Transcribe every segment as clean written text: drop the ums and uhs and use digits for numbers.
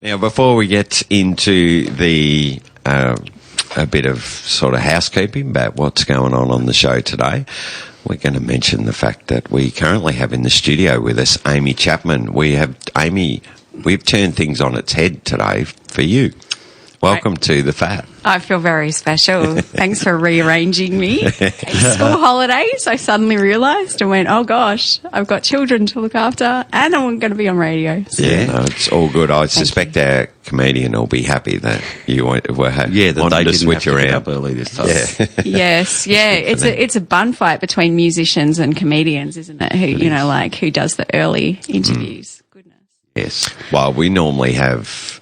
Now, before we get into the a bit of sort of housekeeping about what's going on the show today, we're going to mention the fact that we currently have in the studio with us Aimee Chapman. We have Aimee. We've turned things on its head today for you. Welcome to the Phatt. I feel very special. Thanks for rearranging me. It's school holidays, I suddenly realised and went, oh gosh, I've got children to look after and I'm going to be on radio. So. Yeah, no, it's all good. I suspect our comedian will be happy that you were that wanted they to didn't switch have to around. get up early this time. Yeah. Yes, yeah. It's a bun fight between musicians and comedians, isn't it? Who does the early interviews. Goodness. Yes. Well, we normally have...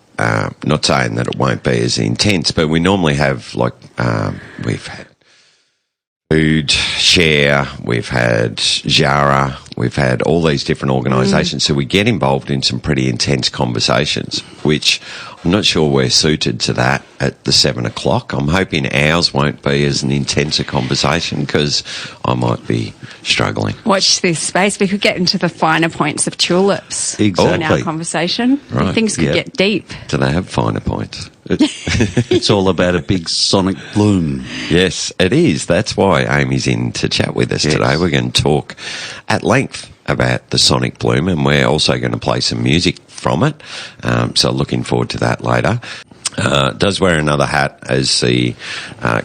not saying that it won't be as intense, but we normally have we've had Food Share, we've had Jara, we've had all these different organisations. So we get involved in some pretty intense conversations, which I'm not sure we're suited to that at the 7 o'clock. I'm hoping ours won't be as an intense a conversation because I might be struggling. Watch this space. We could get into the finer points of tulips in our Exactly. conversation. Right. Things could get deep. Do they have finer points? It's all about a big sonic bloom. Yes, it is. That's why Amy's in to chat with us today. We're going to talk at length about the sonic bloom, and we're also going to play some music from it. So looking forward to that later. Does wear another hat as the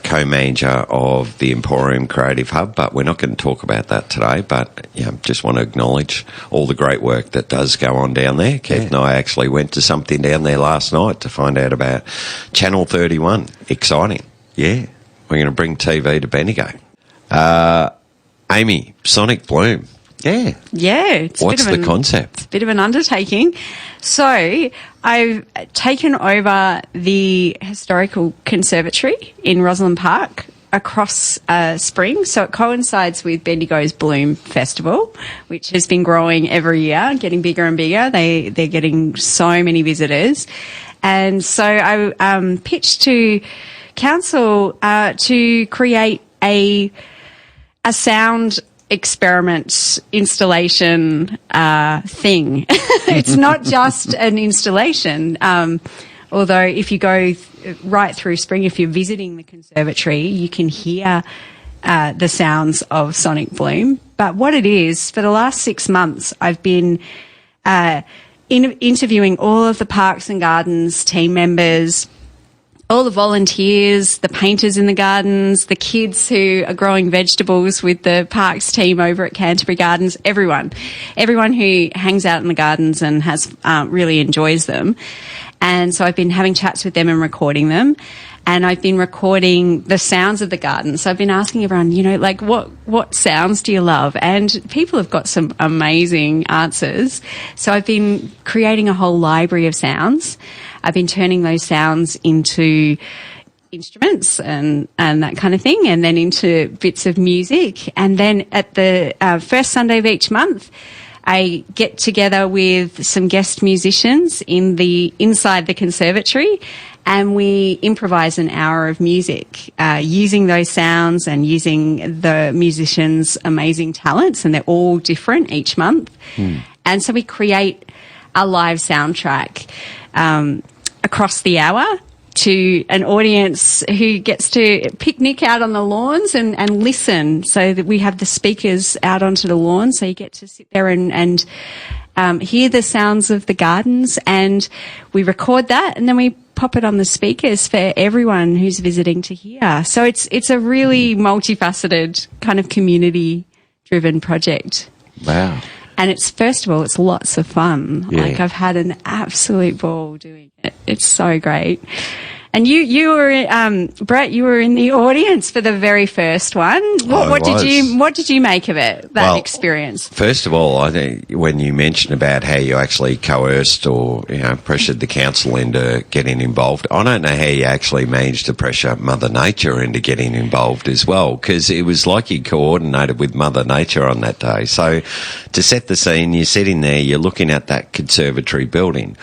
co-manager of the Emporium Creative Hub, but we're not going to talk about that today. But just want to acknowledge all the great work that does go on down there. Keith and I actually went to something down there last night to find out about Channel 31. Exciting. Yeah. We're going to bring TV to Bendigo. Aimee, Sonic Bloom. Yeah. Yeah. What's the concept? Bit of an undertaking. So I've taken over the Historical Conservatory in Rosalind Park across spring. So it coincides with Bendigo's Bloom Festival, which has been growing every year, getting bigger and bigger. They're getting so many visitors. And so I pitched to council to create a sound experiment installation thing. It's not just an installation, although if you go right through spring, if you're visiting the conservatory, you can hear the sounds of sonic bloom. But what it is, for the last 6 months, I've been interviewing all of the Parks and Gardens team members, all the volunteers, the painters in the gardens, the kids who are growing vegetables with the parks team over at Canterbury Gardens, everyone who hangs out in the gardens and has really enjoys them. And so I've been having chats with them and recording them. And I've been recording the sounds of the garden. So I've been asking everyone, what sounds do you love? And people have got some amazing answers. So I've been creating a whole library of sounds. I've been turning those sounds into instruments and that kind of thing, and then into bits of music. And then at the first Sunday of each month, I get together with some guest musicians inside the conservatory, and we improvise an hour of music using those sounds and using the musicians' amazing talents, and they're all different each month. And so we create a live soundtrack across the hour to an audience who gets to picnic out on the lawns and listen. So that we have the speakers out onto the lawn, so you get to sit there and hear the sounds of the gardens, and we record that and then we pop it on the speakers for everyone who's visiting to hear. So it's a really multifaceted kind of community-driven project. Wow. And first of all, it's lots of fun. Yeah. Like, I've had an absolute ball doing it. It's so great. And you were, Brett, you were in the audience for the very first one. What did you make of it, that experience? First of all, I think when you mentioned about how you actually coerced or pressured the council into getting involved, I don't know how you actually managed to pressure Mother Nature into getting involved as well, because it was like you coordinated with Mother Nature on that day. So to set the scene, you're sitting there, you're looking at that conservatory building.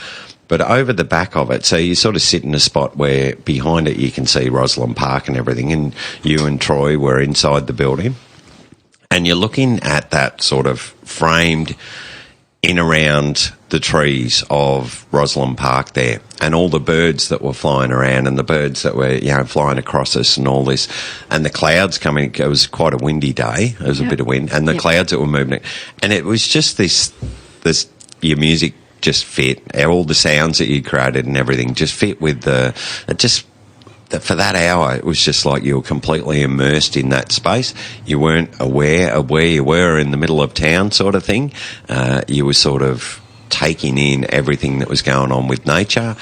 But over the back of it, so you sort of sit in a spot where behind it you can see Rosalind Park and everything, and you and Troy were inside the building, and you're looking at that sort of framed in around the trees of Rosalind Park there, and all the birds that were flying around, and the birds that were, flying across us and all this, and the clouds coming. It was quite a windy day. There was a bit of wind, and the clouds that were moving, and it was just this your music just fit. All the sounds that you created and everything just fit with for that hour, it was just like you were completely immersed in that space. You weren't aware of where you were in the middle of town, sort of thing. You were sort of taking in everything that was going on with nature.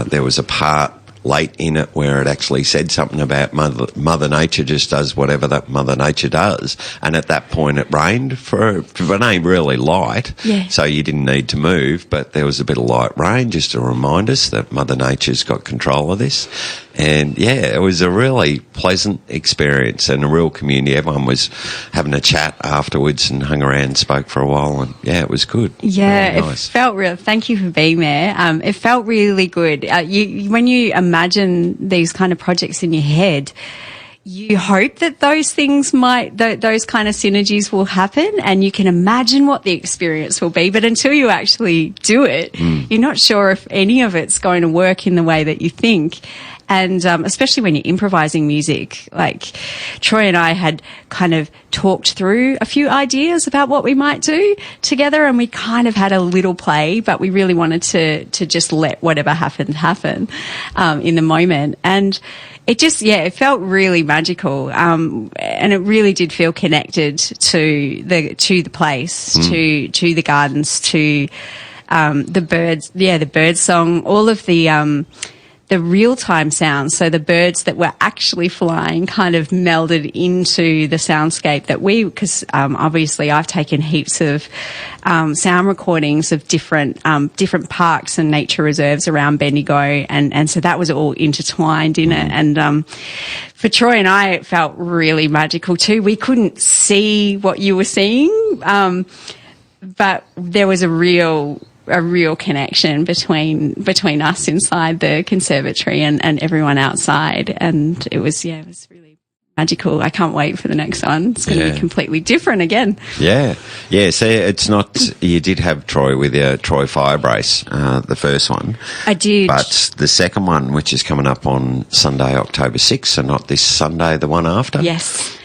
There was a part late in it where it actually said something about Mother Nature just does whatever that Mother Nature does. And at that point it rained for it ain't really light, so you didn't need to move, but there was a bit of light rain just to remind us that Mother Nature's got control of this. And it was a really pleasant experience and a real community. Everyone was having a chat afterwards and hung around and spoke for a while, and it was good. Yeah, really nice. It felt real. Thank you for being there. It felt really good. When you imagine these kind of projects in your head, you hope that those things those kind of synergies will happen, and you can imagine what the experience will be. But until you actually do it, you're not sure if any of it's going to work in the way that you think. And especially when you're improvising music, like Troy and I had kind of talked through a few ideas about what we might do together, and we kind of had a little play, but we really wanted to just let whatever happened happen in the moment. And it just, it felt really magical, and it really did feel connected to the place, to the gardens, to the birds, the bird song, all of the real-time sounds. So the birds that were actually flying kind of melded into the soundscape that because obviously I've taken heaps of sound recordings of different parks and nature reserves around Bendigo, and so that was all intertwined in it. And for Troy and I, it felt really magical too. We couldn't see what you were seeing, but there was a real connection between us inside the conservatory and everyone outside, and it was really magical. I can't wait for the next one. It's going to be completely different again. So it's not, you did have Troy with your Troy Firebrace, the first one. I did. But the second one, which is coming up on Sunday, October 6th, so not this Sunday, the one after. Yes.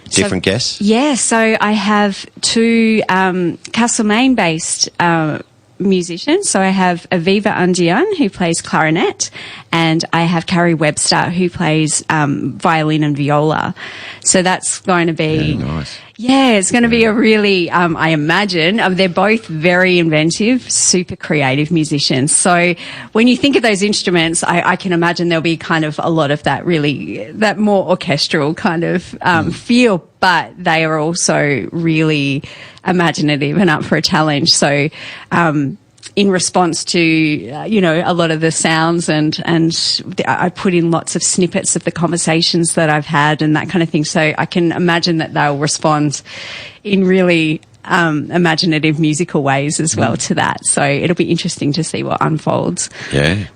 Different guests? Yeah, so I have two Castlemaine based musicians. So I have Aviva Undian, who plays clarinet, and I have Carrie Webster, who plays violin and viola. So that's going to be nice. It's going to be a really, I imagine, they're both very inventive, super creative musicians. So when you think of those instruments, I can imagine there'll be kind of a lot of that more orchestral kind of feel, but they are also really imaginative and up for a challenge. So in response to a lot of the sounds, and I put in lots of snippets of the conversations that I've had and that kind of thing. So I can imagine that they'll respond in really imaginative musical ways as well to that. So it'll be interesting to see what unfolds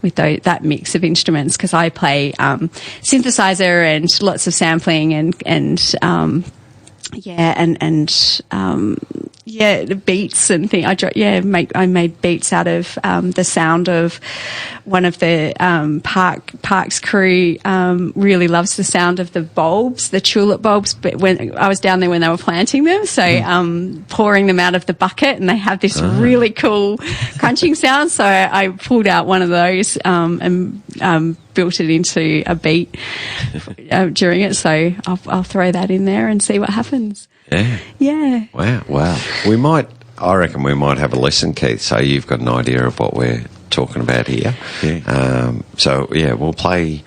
with that mix of instruments, because I play synthesizer and lots of sampling and the beats and things. I made beats out of the sound of one of the parks crew. Really loves the sound of the bulbs, the tulip bulbs. But when I was down there when they were planting them, so pouring them out of the bucket, and they have this really cool crunching sound. So I pulled out one of those and built it into a beat during it. So I'll throw that in there and see what happens. Yeah. Wow. I reckon we might have a listen, Keith, so you've got an idea of what we're talking about here. We'll play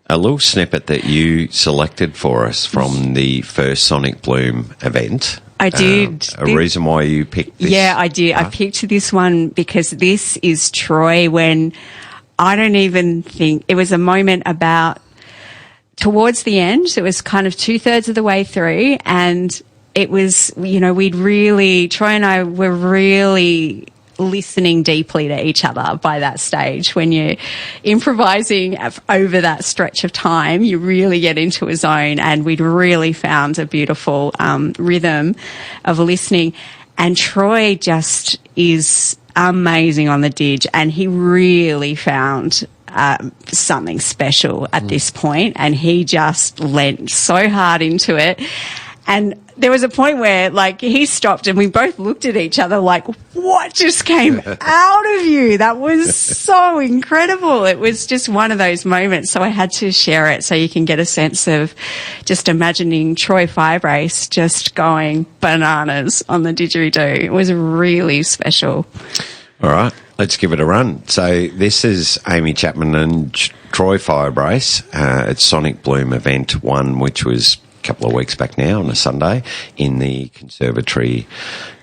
a little snippet that you selected for us from the first Sonic Bloom event. I did. Reason why you picked this? Yeah, I did. I picked this one because this is Troy when I don't even think it was a moment about towards the end. It was kind of 2/3 of the way through, and it was, Troy and I were really listening deeply to each other by that stage. When you're improvising over that stretch of time, you really get into a zone, and we'd really found a beautiful rhythm of listening. And Troy just is amazing on the dig, and he really found something special at this point, and he just leant so hard into it. And there was a point where, like, he stopped and we both looked at each other like, what just came out of you? That was so incredible. It was just one of those moments. So I had to share it so you can get a sense of just imagining Troy Firebrace just going bananas on the didgeridoo. It was really special. All right, let's give it a run. So this is Aimee Chapman and Troy Firebrace. It's Sonic Bloom Event 1, which was couple of weeks back now on a Sunday in the Conservatory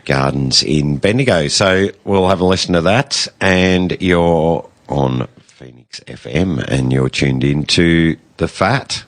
Gardens in Bendigo. So we'll have a listen to that, and you're on Phoenix FM and you're tuned in to the Phatt.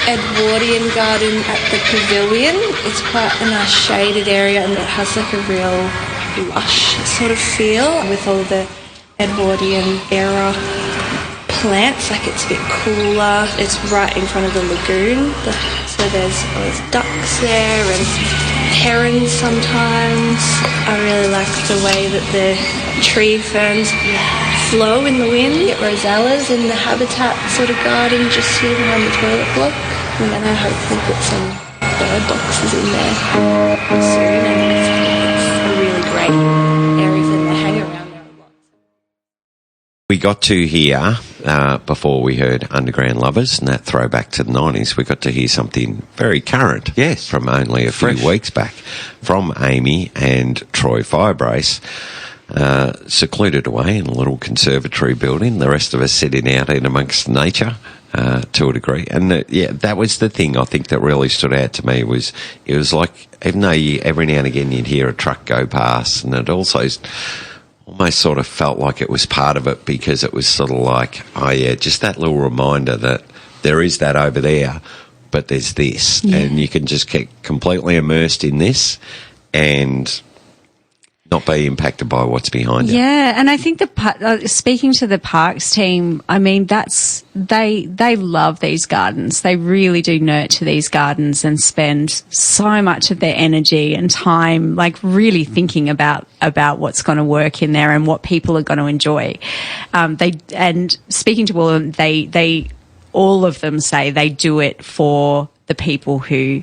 Edwardian garden at the pavilion. It's quite a nice shaded area, and it has like a real lush sort of feel with all the Edwardian era plants. Like, it's a bit cooler. It's right in front of the lagoon, so there's ducks there and herons sometimes. I really like the way that the tree ferns flow in the wind. Get rosellas in the habitat sort of garden just here behind the toilet block. And then I hope we'll put some bird boxes in there soon. And it's a really great area for them to hang around there a lot. We got to hear, before we heard Underground Lovers and that throwback to the 90s, we got to hear something very current. Yes. From only a few weeks back from Aimee and Troy Firebrace. secluded away in a little conservatory building. The rest of us sitting out in amongst nature. To a degree. And that was the thing I think that really stood out to me was it was like, even though every now and again you'd hear a truck go past, and it also almost sort of felt like it was part of it because it was sort of like, oh yeah, just that little reminder that there is that over there, but there's this. Yeah. And you can just get completely immersed in this and not be impacted by what's behind it. Yeah, and I think speaking to the parks team, I mean, they love these gardens. They really do nurture these gardens and spend so much of their energy and time, like, really thinking about what's going to work in there and what people are going to enjoy. And speaking to all of them, they all of them say they do it for the people who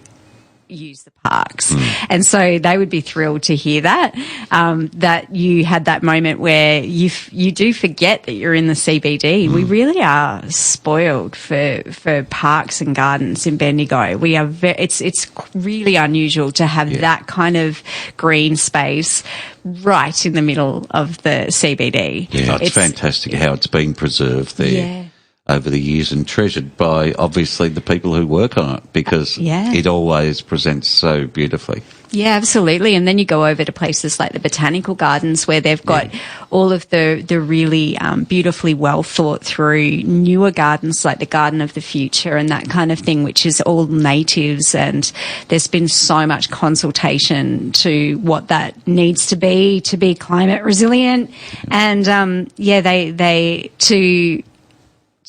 use the parks. And so they would be thrilled to hear that, that you had that moment where you do forget that you're in the CBD. We really are spoiled for parks and gardens in Bendigo. We are it's really unusual to have that kind of green space right in the middle of the CBD. Yeah, it's fantastic how it's been preserved there. Over the years and treasured by, obviously, the people who work on it, because it always presents so beautifully. Yeah, absolutely. And then you go over to places like the Botanical Gardens where they've got all of the really beautifully well thought through newer gardens like the Garden of the Future and that kind of thing, which is all natives. And there's been so much consultation to what that needs to be climate resilient. And,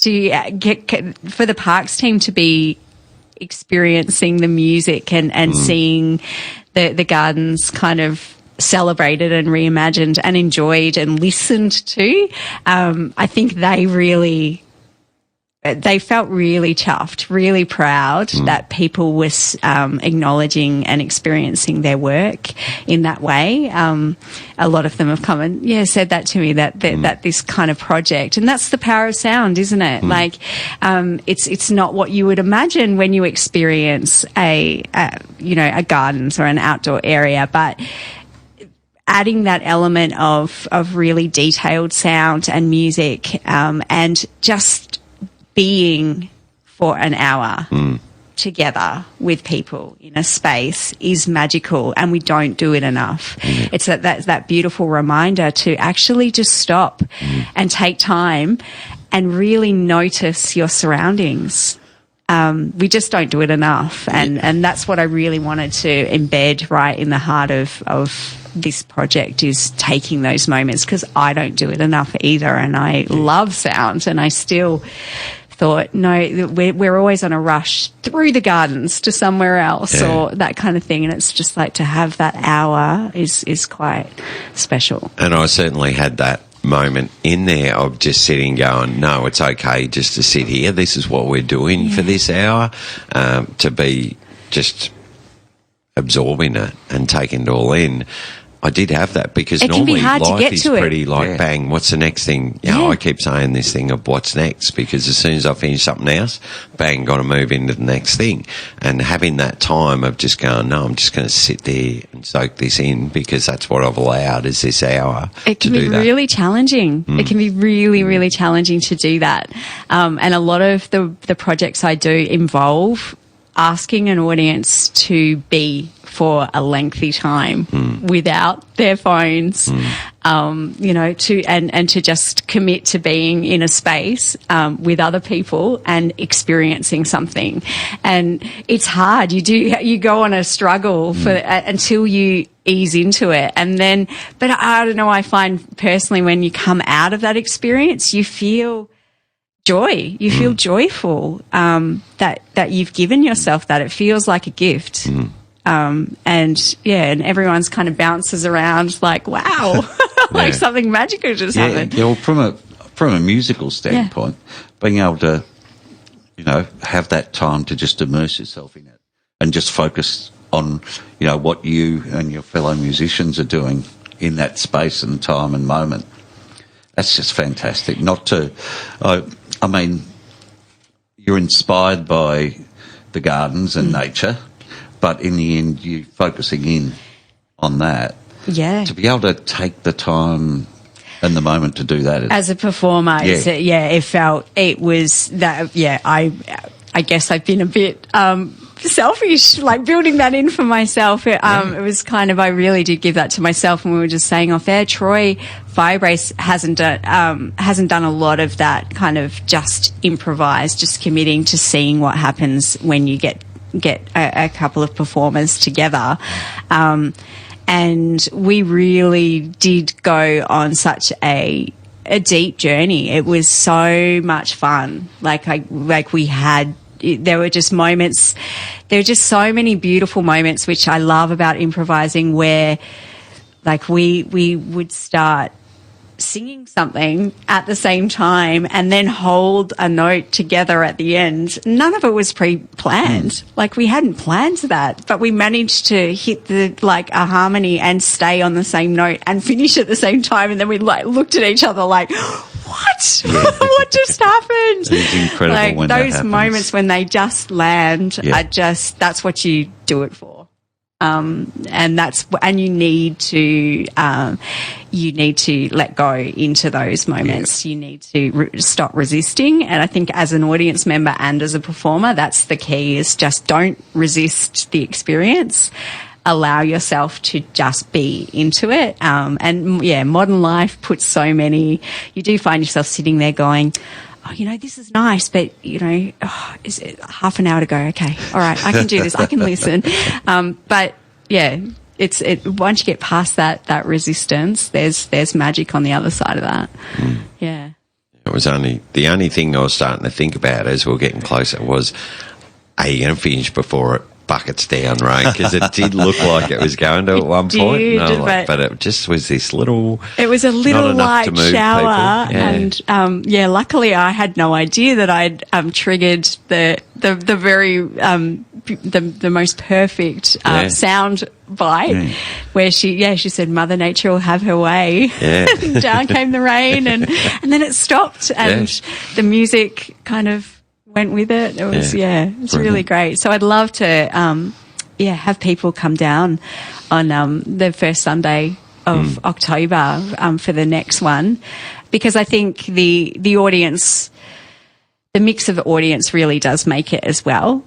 for the parks team to be experiencing the music and seeing the gardens kind of celebrated and reimagined and enjoyed and listened to, I think they felt really chuffed, really proud that people were acknowledging and experiencing their work in that way. A lot of them have come and said that to me, that this kind of project, and that's the power of sound, isn't it? Like, it's not what you would imagine when you experience a gardens or an outdoor area, but adding that element of really detailed sound and music, and just being for an hour together with people in a space is magical, and we don't do it enough. It's that beautiful reminder to actually just stop and take time and really notice your surroundings. We just don't do it enough, and that's what I really wanted to embed right in the heart of this project, is taking those moments, because I don't do it enough either, and I love sound, and I still thought, no, we're always on a rush through the gardens to somewhere else or that kind of thing, and it's just like to have that hour is quite special. And I certainly had that moment in there of just sitting going, no, it's okay just to sit here. This is what we're doing for this hour, to be just absorbing it and taking it all in. I did have that, because it normally life is pretty bang, what's the next thing? I keep saying this thing of what's next, because as soon as I finish something else, bang, got to move into the next thing. And having that time of just going, no, I'm just going to sit there and soak this in, because that's what I've allowed, is this hour to do that. It can be really challenging. It can be really, really challenging to do that. And a lot of the projects I do involve asking an audience to be for a lengthy time without their phones, to just commit to being in a space with other people and experiencing something. And it's hard. You go on a struggle until you ease into it. And then, but I don't know, I find personally when you come out of that experience, you feel joy. You feel joyful, that you've given yourself that. It feels like a gift. And everyone's kind of bounces around like, wow, like something magical just happened. Yeah, well, from a musical standpoint, being able to, have that time to just immerse yourself in it and just focus on, what you and your fellow musicians are doing in that space and time and moment. That's just fantastic. I mean, you're inspired by the gardens and nature, but in the end, you're focusing in on that. Yeah. To be able to take the time and the moment to do that. As a performer, it was that, I guess I've been a bit selfish, like building that in for myself. It was kind of, I really did give that to myself, and we were just saying off air, Troy Firebrace hasn't done a lot of that kind of just improvise, just committing to seeing what happens when you get a couple of performers together. And we really did go on such a deep journey. It was so much fun. There were just moments, there were just so many beautiful moments, which I love about improvising, where like we would start singing something at the same time and then hold a note together at the end. None of it was pre-planned. Like, we hadn't planned that, but we managed to hit a harmony and stay on the same note and finish at the same time. And then we looked at each other like, what? What just happened? It's incredible when those that happens. moments when they just land that's what you do it for. And you need to let go into those moments. You need to stop resisting. And I think as an audience member and as a performer, that's the key, is just don't resist the experience. Allow yourself to just be into it. Modern life puts so many, you do find yourself sitting there going, oh, this is nice, but, is it half an hour to go? Okay. All right. I can do this. I can listen. But yeah, once you get past that resistance, there's magic on the other side of that. Yeah. It was the only thing I was starting to think about as we were getting closer was, are you going to finish before it buckets down, right? Because it did look like it was going to at one point. But it just was this little... It was a little light shower. And, luckily I had no idea that I'd triggered the very... the most perfect sound bite, where she said, Mother Nature will have her way. Yeah. Down came the rain, and then it stopped, and the music kind of went with it. It was it's really great. So I'd love to have people come down on the first Sunday of October for the next one, because I think the audience, the mix of the audience really does make it as well.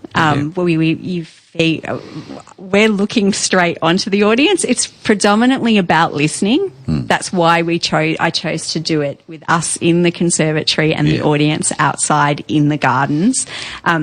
We're looking straight onto the audience. It's predominantly about listening. That's why I chose to do it with us in the conservatory and the audience outside in the gardens,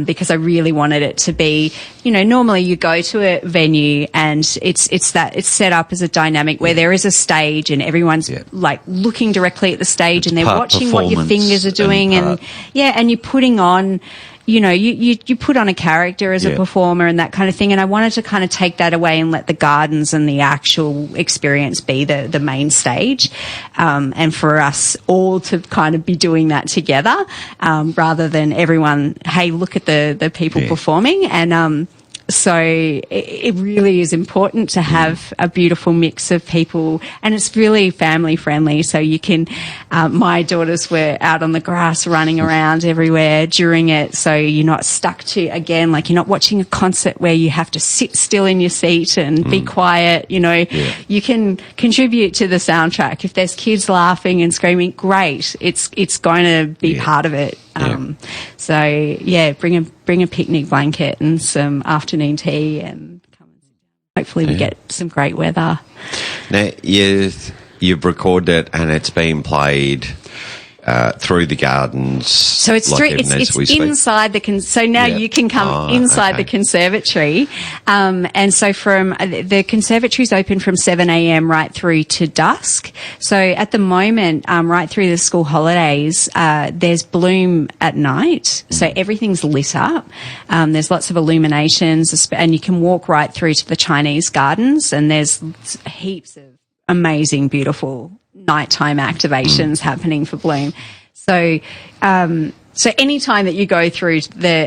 because I really wanted it to be, normally you go to a venue and it's set up as a dynamic where there is a stage and everyone's like looking directly at the stage, and they're watching what your fingers are doing, and you're putting on, you put on a character as a performer and that kind of thing. And I wanted to kind of take that away and let the gardens and the actual experience be the main stage. And for us all to kind of be doing that together, rather than everyone, hey, look at the people performing. And, so it really is important to have a beautiful mix of people, and it's really family friendly. So you can, my daughters were out on the grass running around everywhere during it. So you're not stuck to, again, like you're not watching a concert where you have to sit still in your seat and be quiet. You can contribute to the soundtrack. If there's kids laughing and screaming, great. It's going to be part of it. Bring a picnic blanket and some afternoon tea, and hopefully we get some great weather. Now, you've recorded it and it's been played through the gardens. So it's inside the so now you can come inside the conservatory, and so from the conservatory's open from 7 a.m. right through to dusk. So at the moment, right through the school holidays, there's bloom at night, so everything's lit up. There's lots of illuminations, and you can walk right through to the Chinese gardens, and there's heaps of amazing, beautiful nighttime activations happening for bloom. So any time that you go through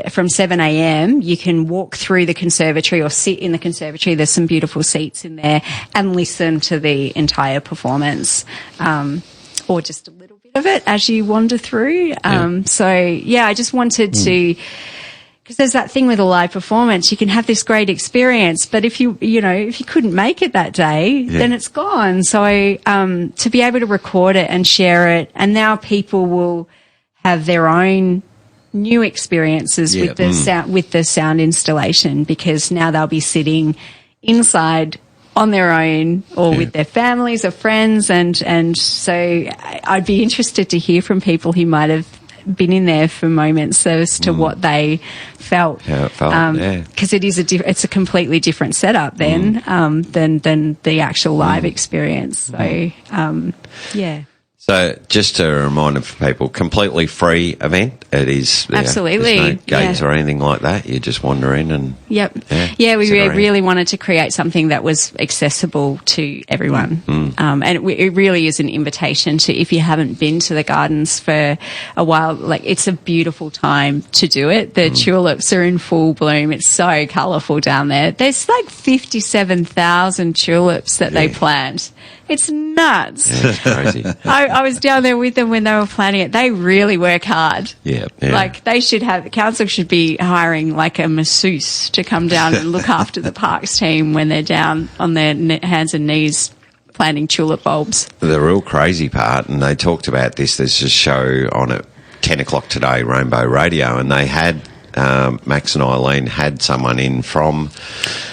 from 7 a.m, you can walk through the conservatory or sit in the conservatory. There's some beautiful seats in there, and listen to the entire performance, or just a little bit of it as you wander through. I just wanted to because there's that thing with a live performance, you can have this great experience, but if you couldn't make it that day, then it's gone. So, to be able to record it and share it, and now people will have their own new experiences with the sound installation, because now they'll be sitting inside on their own or with their families or friends, and so I'd be interested to hear from people who might have been in there for moments as to what they felt. How it felt, because it's a completely different setup then than the actual live experience. So So just a reminder for people, completely free event. It is. Absolutely. There's no gates or anything like that. You just wander in and... Yeah, we really wanted to create something that was accessible to everyone. And it really is an invitation to, if you haven't been to the gardens for a while, like, it's a beautiful time to do it. The tulips are in full bloom. It's so colourful down there. There's like 57,000 tulips that they plant. It's nuts. Yeah, it's crazy. I was down there with them when they were planting it. They really work hard. Yeah. Like, the council should be hiring like a masseuse to come down and look after the parks team when they're down on their hands and knees planting tulip bulbs. The real crazy part, and they talked about this, there's a show on at 10 o'clock today, Rainbow Radio, and they had Max and Eileen had someone in from...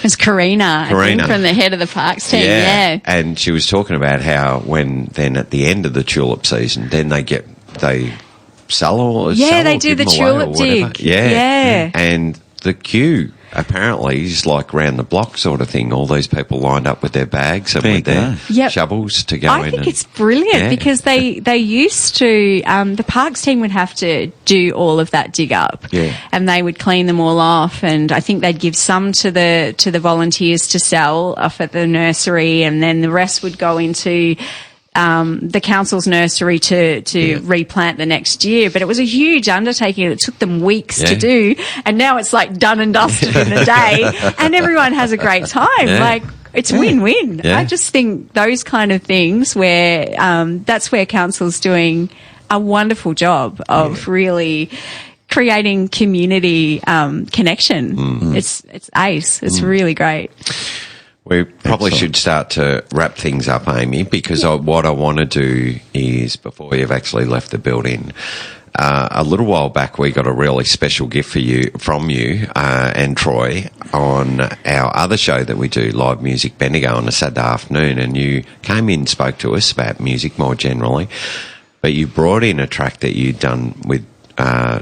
It's Karina, I think, from the head of the parks team, And she was talking about how then at the end of the tulip season, then they sell or they do the tulip dig. Yeah. And the queue apparently is like round the block sort of thing. All these people lined up with their bags and with their shovels to go in. I think it's brilliant because they used to, the parks team would have to do all of that dig up and they would clean them all off, and I think they'd give some to the volunteers to sell off at the nursery, and then the rest would go into the council's nursery to replant the next year. But it was a huge undertaking. It took them weeks to do, and now it's like done and dusted in a day, and everyone has a great time. Like, it's win-win. I just think those kind of things where that's where council's doing a wonderful job of really creating community connection. It's ace. It's really great. We probably should start to wrap things up, Aimee, because what I want to do is, before you've actually left the building, a little while back we got a really special gift from you and Troy on our other show that we do, Live Music Bendigo, on a Saturday afternoon, and you came in and spoke to us about music more generally, but you brought in a track that you'd done with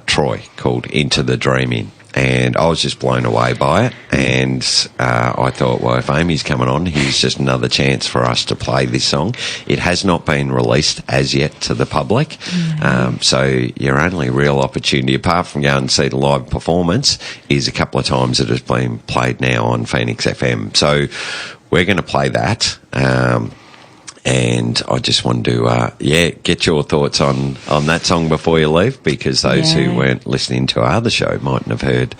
Troy called Into the Dreaming. And I was just blown away by it, and I thought, well, if Aimee's coming on, here's just another chance for us to play this song. It has not been released as yet to the public, so your only real opportunity, apart from going and see the live performance, is a couple of times it has been played now on Phoenix FM. So we're going to play that. And I just wanted to, get your thoughts on that song before you leave, because those who weren't listening to our other show mightn't have heard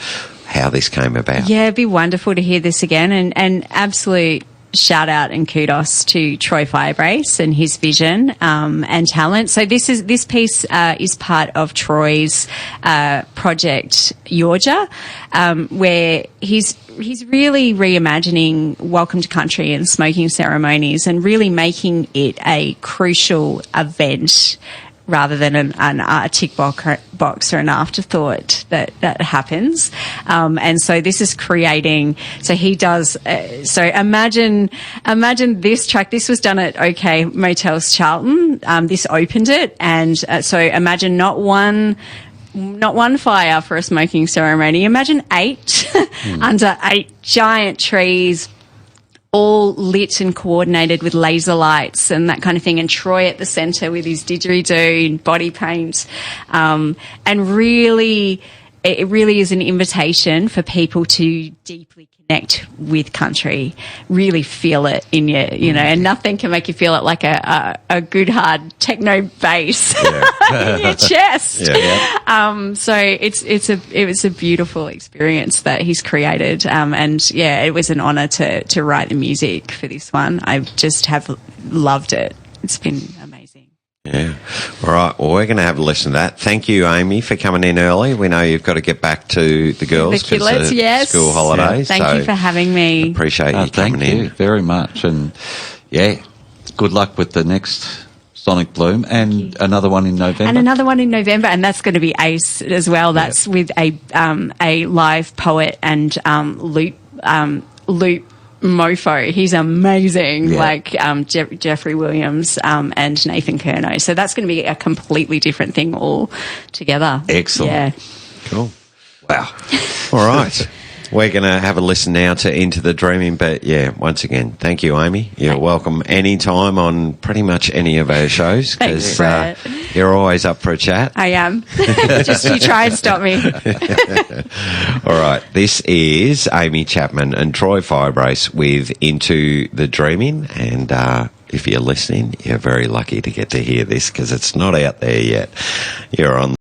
how this came about. Yeah, it'd be wonderful to hear this again, and absolute shout out and kudos to Troy Firebrace and his vision and talent. So this piece is part of Troy's project Yorja, where he's really reimagining Welcome to Country and smoking ceremonies and really making it a crucial event rather than a tick box or an afterthought that happens. And so this is creating, so he does, so imagine this track. This was done at OK Motels Charlton. This opened it. And so imagine not one fire for a smoking ceremony. Imagine 8 under 8 giant trees, all lit and coordinated with laser lights and that kind of thing, and Troy at the centre with his didgeridoo and body paint. And really, it really is an invitation for people to deeply connect with country, really feel it in your, and nothing can make you feel it like a good hard techno bass in your chest. So it was a beautiful experience that he's created. And it was an honour to write the music for this one. I just have loved it. It's been amazing. Yeah. All right. Well, we're going to have a listen to that. Thank you, Aimee, for coming in early. We know you've got to get back to the girls The kidlets, yes. school holidays. Thank you for having me. Appreciate you coming Thank you in. very much. And, yeah, good luck with the next Sonic Bloom and another one in November. And another one in November, and that's going to be ace as well. That's with a live poet and Loop Mofo. He's amazing, like Jeffrey Williams and Nathan Kerno. So that's going to be a completely different thing all together. Excellent. Yeah. Cool. Wow. All right. We're going to have a listen now to Into the Dreaming. But, yeah, once again, thank you, Aimee. You're welcome anytime on pretty much any of our shows because you're always up for a chat. I am. Just you try and stop me. All right. This is Aimee Chapman and Troy Firebrace with Into the Dreaming. And if you're listening, you're very lucky to get to hear this because it's not out there yet. You're on